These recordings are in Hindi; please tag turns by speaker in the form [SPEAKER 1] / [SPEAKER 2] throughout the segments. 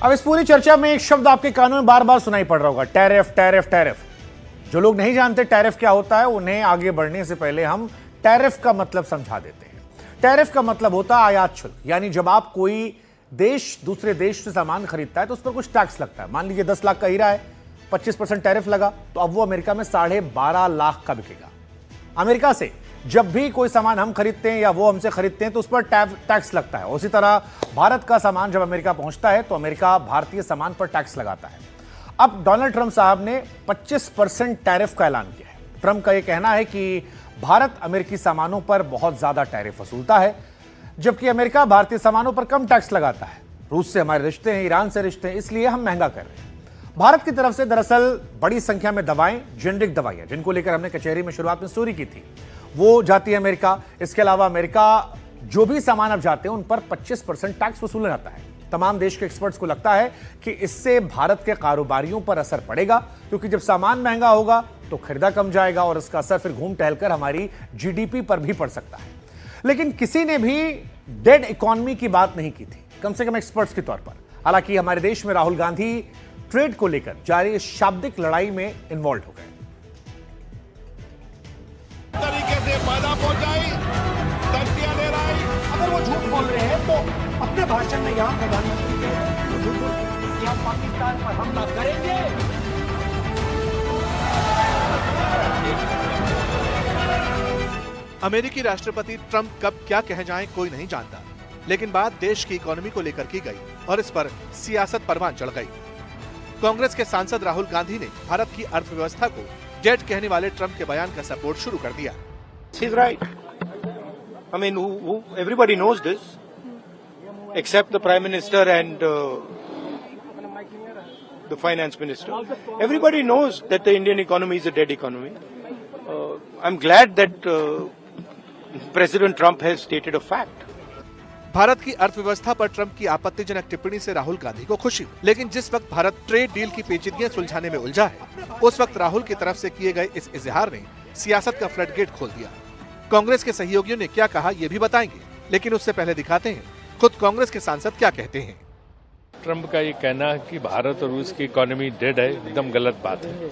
[SPEAKER 1] अब इस पूरी चर्चा में एक शब्द आपके कानों में बार बार सुनाई पड़ रहा होगा, टैरिफ टैरिफ टैरिफ। जो लोग नहीं जानते टैरिफ क्या होता है, उन्हें आगे बढ़ने से पहले हम टैरिफ का मतलब समझा देते हैं। टैरिफ का मतलब होता है आयात शुल्क, यानी जब आप कोई देश दूसरे देश से सामान खरीदता है तो उस पर कुछ टैक्स लगता है। मान लीजिए 10 लाख का हीरा है, 25% टैरिफ लगा, तो अब वो अमेरिका में 12.5 लाख का बिकेगा। अमेरिका से जब भी कोई सामान हम खरीदते हैं या वो हमसे खरीदते हैं तो उस पर टैक्स लगता है। उसी तरह भारत का सामान जब अमेरिका पहुंचता है तो अमेरिका भारतीय सामान पर टैक्स लगाता है। अब डोनाल्ड ट्रंप साहब ने 25% टैरिफ का ऐलान किया है। ट्रंप का यह कहना है कि भारत अमेरिकी सामानों पर बहुत ज्यादा टैरिफ वसूलता है, जबकि अमेरिका भारतीय सामानों पर कम टैक्स लगाता है। रूस से हमारे रिश्ते हैं, ईरान से रिश्ते हैं, इसलिए हम महंगा कर रहे हैं। भारत की तरफ से दरअसल बड़ी संख्या में दवाएं, जेनरिक दवाइयां, जिनको लेकर हमने कचहरी में शुरुआत में स्टोरी की थी, वो जाती है अमेरिका। इसके अलावा अमेरिका जो भी सामान अब जाते हैं उन पर 25% टैक्स वसूला जाता है। तमाम देश के एक्सपर्ट्स को लगता है कि इससे भारत के कारोबारियों पर असर पड़ेगा, क्योंकि जब सामान महंगा होगा तो खरीदा कम जाएगा और इसका असर फिर घूम टहलकर हमारी जीडीपी पर भी पड़ सकता है। लेकिन किसी ने भी डेड इकोनॉमी की बात नहीं की थी, कम से कम एक्सपर्ट्स के तौर पर। हालांकि हमारे देश में राहुल गांधी ट्रेड को लेकर जारी इस शाब्दिक लड़ाई में इन्वॉल्व हो गए।
[SPEAKER 2] तरीके से बाधा पहुंचाई, धमकियां दे रहा है।
[SPEAKER 3] अगर वो झूठ बोल रहे हैं तो अपने भाषण में यहां प्रधानमंत्री के वो झूठ बोल रहे हैं कि हम पाकिस्तान पर हमला करेंगे।
[SPEAKER 4] अमेरिकी राष्ट्रपति ट्रंप कब क्या कह जाएं कोई नहीं जानता, लेकिन बात देश की इकोनॉमी को लेकर की गई और इस पर सियासत परवान चढ़ गई। कांग्रेस के सांसद राहुल गांधी ने भारत की अर्थव्यवस्था को डेड कहने वाले ट्रंप के बयान का सपोर्ट शुरू कर दिया।
[SPEAKER 3] He's right. I mean, everybody knows this, except the Prime Minister and the Finance Minister. Everybody knows that the Indian economy is a dead economy. I'm glad that President Trump has stated a fact.
[SPEAKER 4] Bharat की अर्थव्यवस्था पर ट्रंप की आपत्तिजनक टिप्पणी से राहुल गांधी को खुशी, लेकिन जिस वक्त भारत ट्रेड डील की पेचीदगियां सुलझाने में उलझा है, उस वक्त राहुल की तरफ से किए गए इस इजहार ने सियासत का फ्लडगेट खोल दिया। कांग्रेस के सहयोगियों ने क्या कहा ये भी बताएंगे, लेकिन उससे पहले दिखाते हैं खुद कांग्रेस के सांसद क्या कहते हैं।
[SPEAKER 5] ट्रंप का ये कहना है कि भारत और रूस की इकोनॉमी डेड है, एकदम गलत बात है।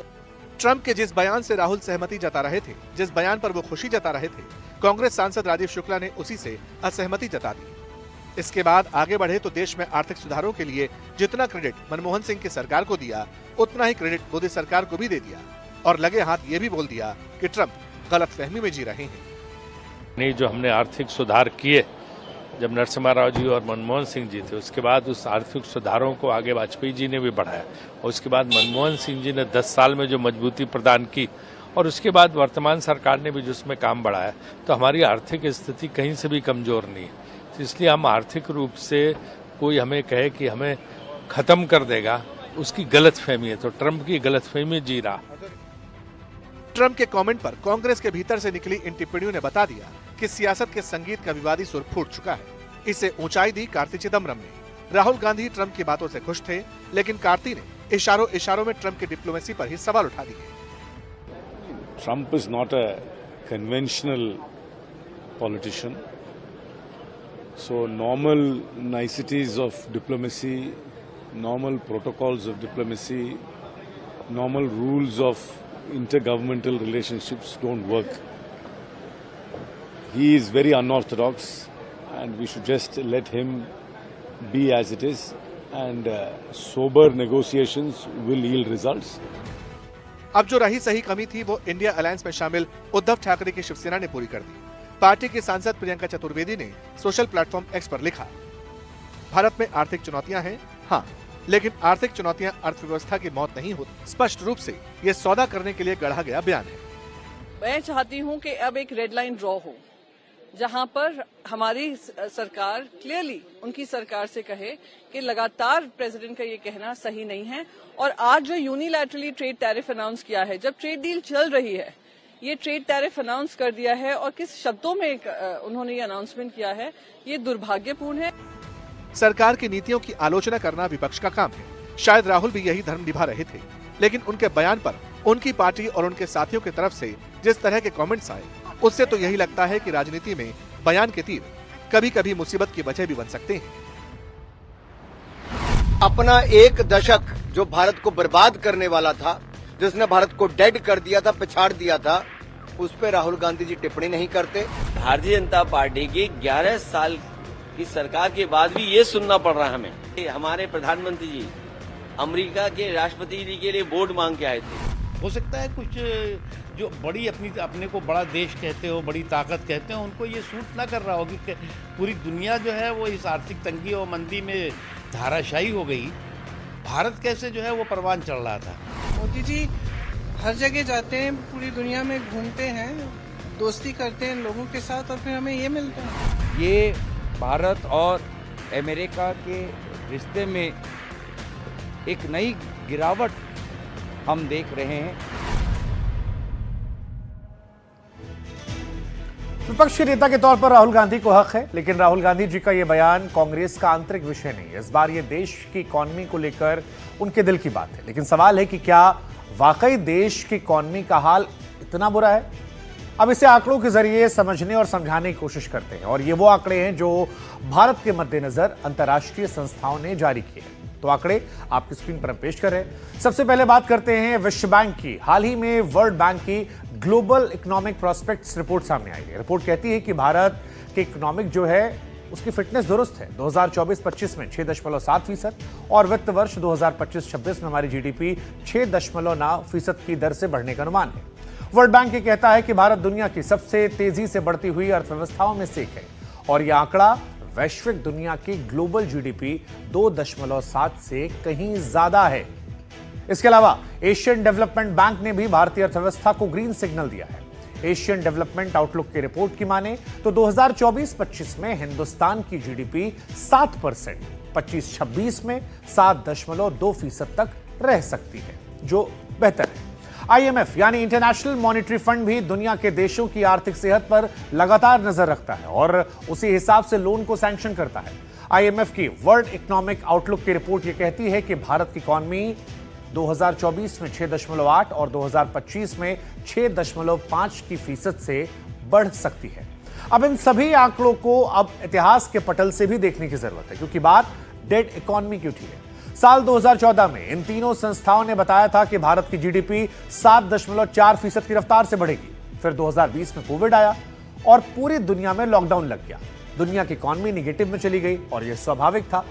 [SPEAKER 4] ट्रंप के जिस बयान से राहुल सहमति जता रहे थे, जिस बयान पर वो खुशी जता रहे थे, कांग्रेस सांसद राजीव शुक्ला ने उसी से असहमति जता दी। इसके बाद आगे बढ़े तो देश में आर्थिक सुधारों के लिए जितना क्रेडिट मनमोहन सिंह की सरकार को दिया, उतना ही क्रेडिट मोदी सरकार को भी दे दिया और लगे हाथ ये भी बोल दिया कि ट्रंप गलतफहमी में जी रहे हैं।
[SPEAKER 5] नहीं, जो हमने आर्थिक सुधार किए जब नरसिम्हा राव जी और मनमोहन सिंह जी थे, उसके बाद उस आर्थिक सुधारों को आगे वाजपेयी जी ने भी बढ़ाया और उसके बाद मनमोहन सिंह जी ने 10 साल में जो मजबूती प्रदान की और उसके बाद वर्तमान सरकार ने भी जिसमें काम बढ़ाया, तो हमारी आर्थिक स्थिति कहीं से भी कमजोर नहीं है। तो इसलिए हम आर्थिक रूप से कोई हमें कहे कि हमें खत्म कर देगा, उसकी गलतफहमी है। तो ट्रंप की गलतफहमी जी रहा।
[SPEAKER 4] ट्रंप के कमेंट पर कांग्रेस के भीतर से निकली इन टिप्पणियों ने बता दिया कि सियासत के संगीत का विवादी सुर फूट चुका है। इसे ऊंचाई दी कार्ति चिदम्बरम ने। राहुल गांधी ट्रंप की बातों से खुश थे, लेकिन कार्ति ने इशारों इशारों में ट्रंप की डिप्लोमेसी पर ही सवाल उठा दिए।
[SPEAKER 6] Trump is not a conventional politician, so normal niceties of diplomacy, normal protocols of diplomacy, normal rules of intergovernmental relationships don't work. He is very unorthodox and we should just let him be as it is, and sober negotiations will yield results.
[SPEAKER 4] अब जो रही सही कमी थी वो इंडिया अलायंस में शामिल उद्धव ठाकरे की शिवसेना ने पूरी कर दी। पार्टी की सांसद प्रियंका चतुर्वेदी ने सोशल प्लेटफॉर्म एक्स पर लिखा, भारत में आर्थिक चुनौतियां हैं, हाँ, लेकिन आर्थिक चुनौतियां अर्थव्यवस्था की मौत नहीं होती। स्पष्ट रूप से ये सौदा करने के लिए गढ़ा गया बयान है।
[SPEAKER 7] मैं चाहती हूं कि अब एक रेड लाइन ड्रॉ हो, जहां पर हमारी सरकार क्लियरली उनकी सरकार से कहे कि लगातार प्रेसिडेंट का ये कहना सही नहीं है। और आज जो यूनिलैटरली ट्रेड टैरिफ अनाउंस किया है, जब ट्रेड डील चल रही है, ये ट्रेड टैरिफ अनाउंस कर दिया है और किस शब्दों में उन्होंने ये अनाउंसमेंट किया है, ये दुर्भाग्यपूर्ण है।
[SPEAKER 4] सरकार की नीतियों की आलोचना करना विपक्ष का काम है। शायद राहुल भी यही धर्म निभा रहे थे, लेकिन उनके बयान पर उनकी पार्टी और उनके साथियों की तरफ से जिस तरह के कमेंट्स आए, उससे तो यही लगता है कि राजनीति में बयान के तीर कभी कभी मुसीबत की वजह भी बन सकते हैं।
[SPEAKER 8] अपना एक दशक जो भारत को बर्बाद करने वाला था, जिसने भारत को डेड कर दिया था, पिछाड़ दिया था, उस पर राहुल गांधी जी टिप्पणी नहीं करते।
[SPEAKER 9] भारतीय जनता पार्टी की 11 साल की सरकार के बाद भी ये सुनना पड़ रहा है हमें। हमारे प्रधानमंत्री जी अमेरिका के राष्ट्रपति जी के लिए वोट मांग के आए थे।
[SPEAKER 10] हो सकता है कुछ जो बड़ी अपने को बड़ा देश कहते हो, बड़ी ताकत कहते हो, उनको ये सूट ना कर रहा हो कि पूरी दुनिया जो है वो इस आर्थिक तंगी और मंदी में धाराशायी हो गई। भारत कैसे जो है वो परवान चढ़ रहा था।
[SPEAKER 11] मोदी जी हर जगह जाते हैं, पूरी दुनिया में घूमते हैं, दोस्ती करते हैं लोगों के साथ और फिर हमें ये मिलता है।
[SPEAKER 12] ये भारत और अमेरिका के रिश्ते में एक नई गिरावट हम देख रहे हैं।
[SPEAKER 1] विपक्षी नेता के तौर पर राहुल गांधी को हक है, लेकिन राहुल गांधी जी का यह बयान कांग्रेस का आंतरिक विषय नहीं है। इस बार ये देश की इकॉनमी को लेकर उनके दिल की बात है, लेकिन सवाल है कि क्या वाकई देश की इकॉनमी का हाल इतना बुरा है? अब इसे आंकड़ों के जरिए समझने और समझाने की कोशिश करते हैं, और ये वो आंकड़े हैं जो भारत के मद्देनजर अंतर्राष्ट्रीय संस्थाओं ने जारी किए हैं। तो आंकड़े आपकी स्क्रीन पर हम पेश कर रहे हैं। सबसे पहले बात करते हैं विश्व बैंक की। हाल ही में वर्ल्ड बैंक की ग्लोबल इकोनॉमिक प्रोस्पेक्ट्स रिपोर्ट सामने आई है। रिपोर्ट कहती है कि भारत की इकोनॉमिक जो है उसकी फिटनेस दुरुस्त है। 2024-25 में 6.7% और वित्त वर्ष 2025-26 में हमारी जीडीपी 6.9% की दर से बढ़ने का अनुमान है। वर्ल्ड बैंक ये कहता है कि भारत दुनिया की सबसे तेजी से बढ़ती हुई अर्थव्यवस्थाओं में से एक है, और यह आंकड़ा वैश्विक दुनिया की ग्लोबल जीडीपी 2.7 से कहीं ज्यादा है। इसके अलावा एशियन डेवलपमेंट बैंक ने भी भारतीय अर्थव्यवस्था को ग्रीन सिग्नल दिया है। एशियन डेवलपमेंट आउटलुक की रिपोर्ट की माने तो 2024-25 में हिंदुस्तान की जीडीपी 7%, 25-26 में 7.2% तक रह सकती है, जो बेहतर है। आईएमएफ यानी इंटरनेशनल मॉनेटरी फंड भी दुनिया के देशों की आर्थिक सेहत पर लगातार नजर रखता है और उसी हिसाब से लोन को सैंक्शन करता है। आईएमएफ की वर्ल्ड इकोनॉमिक आउटलुक की रिपोर्ट यह कहती है कि भारत की इकॉनमी 2024 में 6.8 और 2025 में 6.5% से बढ़ सकती है। अब इन सभी आंकड़ों को अब इतिहास के पटल से भी देखने की जरूरत है, क्योंकि बात डेड इकोनॉमी की उठी है। साल 2014 में इन तीनों संस्थाओं ने बताया था कि भारत की जीडीपी 7.4% की रफ्तार से बढ़ेगी। फिर 2020 में कोविड आया और पूरी दुनिया में लॉकडाउन लग गया। दुनिया की इकॉनमी निगेटिव में चली गई और यह स्वाभाविक था।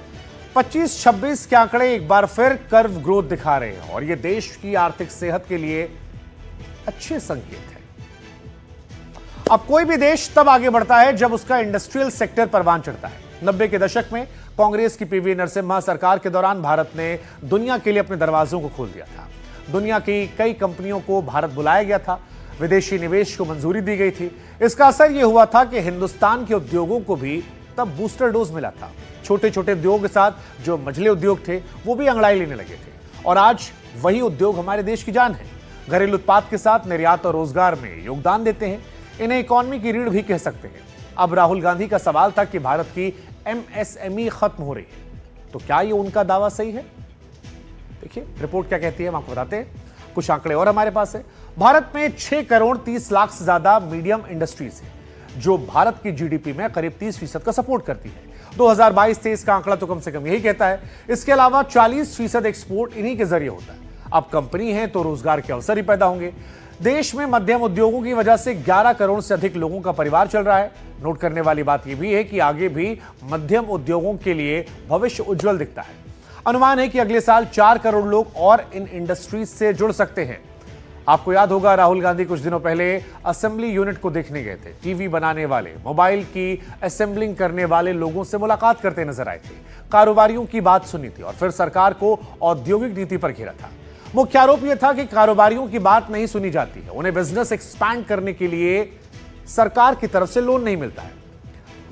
[SPEAKER 1] 25-26 के आंकड़े एक बार फिर कर्व ग्रोथ दिखा रहे हैं और यह देश की आर्थिक सेहत के लिए अच्छे संकेत है। अब कोई भी देश तब आगे बढ़ता है जब उसका इंडस्ट्रियल सेक्टर परवान चढ़ता है। 90 के दशक में कांग्रेस की पीवी नरसिम्हा सरकार के दौरान भारत ने दुनिया के लिए अपने दरवाजों को खोल दिया था। दुनिया की कई कंपनियों को भारत बुलाया गया था, विदेशी निवेश को मंजूरी दी गई थी। इसका असर यह हुआ था कि हिंदुस्तान के उद्योगों को भी तब बूस्टर डोज मिला था। छोटे छोटे उद्योग के साथ जो मझले उद्योग थे वो भी अंगड़ाई लेने लगे थे, और आज वही उद्योग हमारे देश की जान है। घरेलू उत्पाद के साथ निर्यात और रोजगार में योगदान देते हैं। इन्हें इकॉनमी की रीढ़ भी कह सकते हैं। अब राहुल गांधी का सवाल था कि भारत की एमएसएमई खत्म हो रही है, तो क्या ये उनका दावा सही है? देखिए रिपोर्ट क्या कहती है, हम आपको बताते हैं। कुछ आंकड़े और हमारे पास है। भारत में 6 करोड़ 30 लाख से ज्यादा मीडियम इंडस्ट्रीज है, जो भारत की जीडीपी में करीब 30% का सपोर्ट करती है। 2022-23 का आंकड़ा तो कम से कम यही कहता है। इसके अलावा 40% एक्सपोर्ट इन्हीं के जरिए होता है। अब कंपनी है तो रोजगार के अवसर ही पैदा होंगे। देश में मध्यम उद्योगों की वजह से 11 करोड़ से अधिक लोगों का परिवार चल रहा है। नोट करने वाली बात यह भी है कि आगे भी मध्यम उद्योगों के लिए भविष्य उज्जवल दिखता है। अनुमान है कि अगले साल 4 करोड़ लोग और इन इंडस्ट्रीज से जुड़ सकते हैं। आपको याद होगा राहुल गांधी कुछ दिनों पहले असेंबली यूनिट को देखने गए थे। टीवी बनाने वाले, मोबाइल की असेंबलिंग करने वाले लोगों से मुलाकात करते नजर आए थे। कारोबारियों की बात सुनी थी और फिर सरकार को औद्योगिक नीति पर घेरा था। मुख्य आरोप यह था कि कारोबारियों की बात नहीं सुनी जाती है, उन्हें बिजनेस एक्सपैंड करने के लिए सरकार की तरफ से लोन नहीं मिलता है।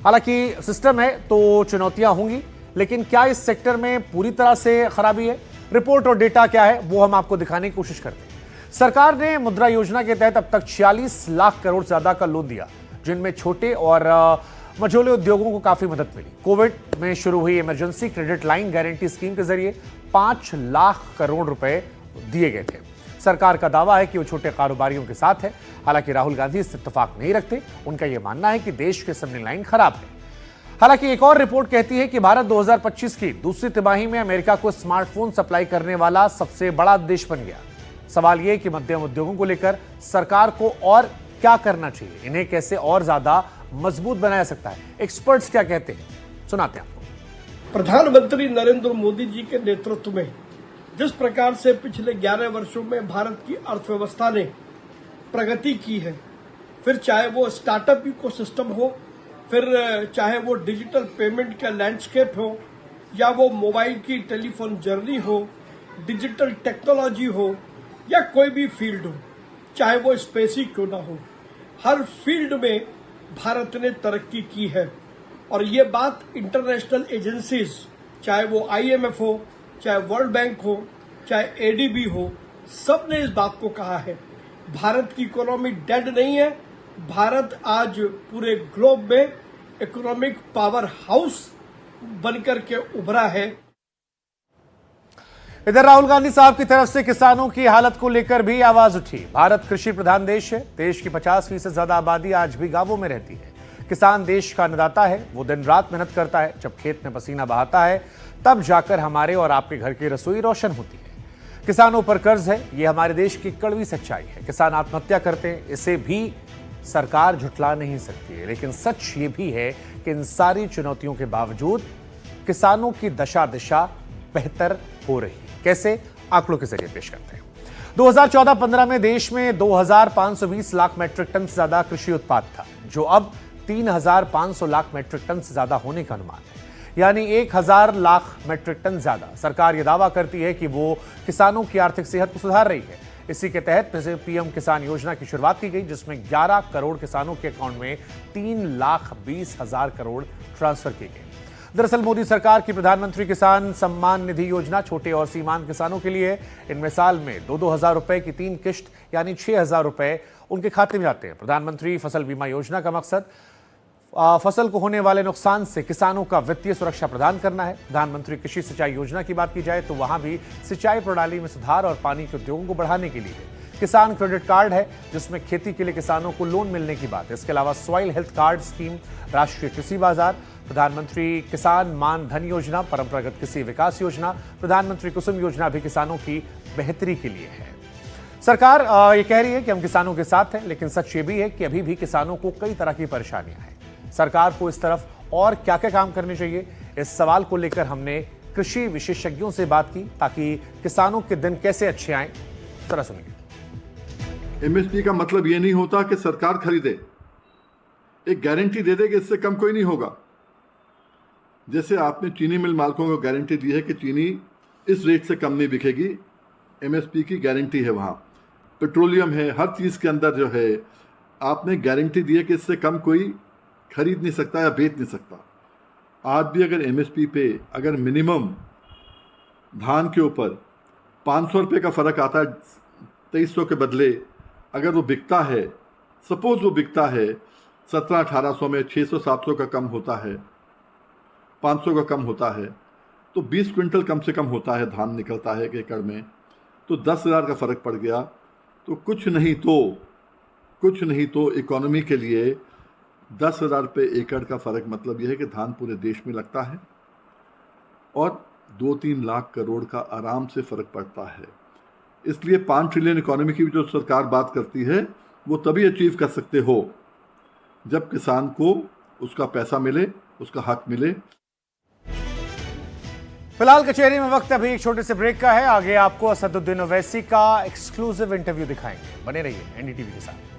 [SPEAKER 1] हालांकि सिस्टम है तो चुनौतियां होंगी, लेकिन क्या इस सेक्टर में पूरी तरह से खराबी है? रिपोर्ट और डेटा क्या है वो हम आपको दिखाने की कोशिश करते हैं। सरकार ने मुद्रा योजना के तहत अब तक 46 लाख करोड़ से ज्यादा का लोन दिया, जिनमें छोटे और मझोले उद्योगों को काफी मदद मिली। कोविड में शुरू हुई emergency credit line guarantee scheme के जरिए 5 लाख करोड़ रुपए दिए गए थे। सरकार का दावा है कि वो छोटे कारोबारियों के साथ है। हालांकि राहुल गांधी इससे इत्तेफाक नहीं रखते। उनका यह मानना है कि देश की असेंबली लाइन खराब है। हालांकि एक और रिपोर्ट कहती है कि भारत 2025 की दूसरी तिमाही में अमेरिका को स्मार्टफोन सप्लाई करने वाला सबसे बड़ा देश बन गया। सवाल यह कि मध्यम उद्योगों को लेकर सरकार को और क्या करना चाहिए, इन्हें कैसे और ज्यादा मजबूत बनाया सकता है, एक्सपर्ट्स क्या कहते हैं, सुनाते हैं आपको।
[SPEAKER 13] प्रधानमंत्री नरेंद्र मोदी जी के नेतृत्व में जिस प्रकार से पिछले 11 वर्षों में भारत की अर्थव्यवस्था ने प्रगति की है, फिर चाहे वो स्टार्टअप इकोसिस्टम हो, फिर चाहे वो डिजिटल पेमेंट का लैंडस्केप हो, या वो मोबाइल की टेलीफोन जर्नी हो, डिजिटल टेक्नोलॉजी हो, या कोई भी फील्ड हो, चाहे वो स्पेस ही क्यों ना हो, हर फील्ड में भारत ने तरक्की की है। और ये बात इंटरनेशनल एजेंसीज, चाहे वो IMF हो, चाहे वर्ल्ड बैंक हो, चाहे ADB हो, सब ने इस बात को कहा है। भारत की इकोनॉमी डेड नहीं है। भारत आज पूरे ग्लोब में इकोनॉमिक पावर हाउस बनकर के उभरा है।
[SPEAKER 1] इधर राहुल गांधी साहब की तरफ से किसानों की हालत को लेकर भी आवाज उठी। भारत कृषि प्रधान देश है। देश की 50% से ज्यादा आबादी आज भी गांवों में रहती है। किसान देश का अन्नदाता है। वो दिन रात मेहनत करता है। जब खेत में पसीना बहाता है तब जाकर हमारे और आपके घर की रसोई रोशन होती है। किसानों पर कर्ज है, ये हमारे देश की कड़वी सच्चाई है। किसान आत्महत्या करते हैं, इसे भी सरकार झुठला नहीं सकती है। लेकिन सच ये भी है कि इन सारी चुनौतियों के बावजूद किसानों की दशा दिशा बेहतर हो रही है। कैसे, आंकड़ों के जरिए पेश करते हैं। 2014-15 में देश में 2520 लाख मैट्रिक टन से ज्यादा कृषि उत्पाद था, जो अब 3500 लाख मैट्रिक टन से ज्यादा होने का अनुमान है, यानी 1000 लाख मैट्रिक टन ज्यादा। सरकार यह दावा करती है कि वो किसानों की आर्थिक सेहत को सुधार रही है। इसी के तहत PM किसान योजना की शुरुआत की गई, जिसमें 11 करोड़ किसानों के अकाउंट में 3,20,000 करोड़ ट्रांसफर किए गए। दरअसल मोदी सरकार की प्रधानमंत्री किसान सम्मान निधि योजना छोटे और सीमांत किसानों के लिए है। इनमें साल में 2-2 हजार रुपए की 3 किश्त यानी 6,000 रुपए उनके खाते में जाते हैं। प्रधानमंत्री फसल बीमा योजना का मकसद फसल को होने वाले नुकसान से किसानों का वित्तीय सुरक्षा प्रदान करना है। प्रधानमंत्री कृषि सिंचाई योजना की बात की जाए तो वहां भी सिंचाई प्रणाली में सुधार और पानी के उद्योगों को बढ़ाने के लिए है। किसान क्रेडिट कार्ड है, जिसमें खेती के लिए किसानों को लोन मिलने की बात है। इसके अलावा सॉइल हेल्थ कार्ड स्कीम, राष्ट्रीय कृषि बाजार, प्रधानमंत्री किसान मान धन योजना, परंपरागत कृषि विकास योजना, प्रधानमंत्री कुसुम योजना भी किसानों की बेहतरी के लिए है। सरकार ये कह रही है कि हम किसानों के साथ हैं, लेकिन सच ये भी है कि अभी भी किसानों को कई तरह की परेशानियां हैं। सरकार को इस तरफ और क्या क्या काम करने चाहिए, इस सवाल को लेकर हमने कृषि विशेषज्ञों से बात की, ताकि किसानों के दिन कैसे अच्छे आए। जरा सुनिए।
[SPEAKER 14] MSP का मतलब ये नहीं होता कि सरकार खरीदे, एक गारंटी दे दे कि इससे कम कोई नहीं होगा। जैसे आपने चीनी मिल मालिकों को गारंटी दी है कि चीनी इस रेट से कम नहीं बिकेगी, MSP की गारंटी है। वहाँ पेट्रोलियम है, हर चीज़ के अंदर जो है आपने गारंटी दी है कि इससे कम कोई खरीद नहीं सकता या बेच नहीं सकता। आज भी अगर MSP पे अगर मिनिमम धान के ऊपर 500 रुपये का फ़र्क आता है 2300 के बदले, अगर वो बिकता है, सपोज वो बिकता है 1700-1800 में, 600-700 का कम होता है, 500 का कम होता है, तो 20 क्विंटल कम से कम होता है धान निकलता है एक एकड़ में, तो 10,000 का फ़र्क पड़ गया। तो कुछ नहीं तो इकोनॉमी के लिए 10,000 रुपये एकड़ का फ़र्क मतलब यह है कि धान पूरे देश में लगता है और 2-3 लाख करोड़ का आराम से फ़र्क पड़ता है। इसलिए 5 ट्रिलियन इकोनॉमी की जो सरकार बात करती है वो तभी अचीव कर सकते हो जब किसान को उसका पैसा मिले, उसका हक मिले।
[SPEAKER 1] फिलहाल कचहरी में वक्त अभी एक छोटे से ब्रेक का है। आगे आपको असदुद्दीन ओवैसी का एक्सक्लूसिव इंटरव्यू दिखाएंगे। बने रहिए NDTV के साथ।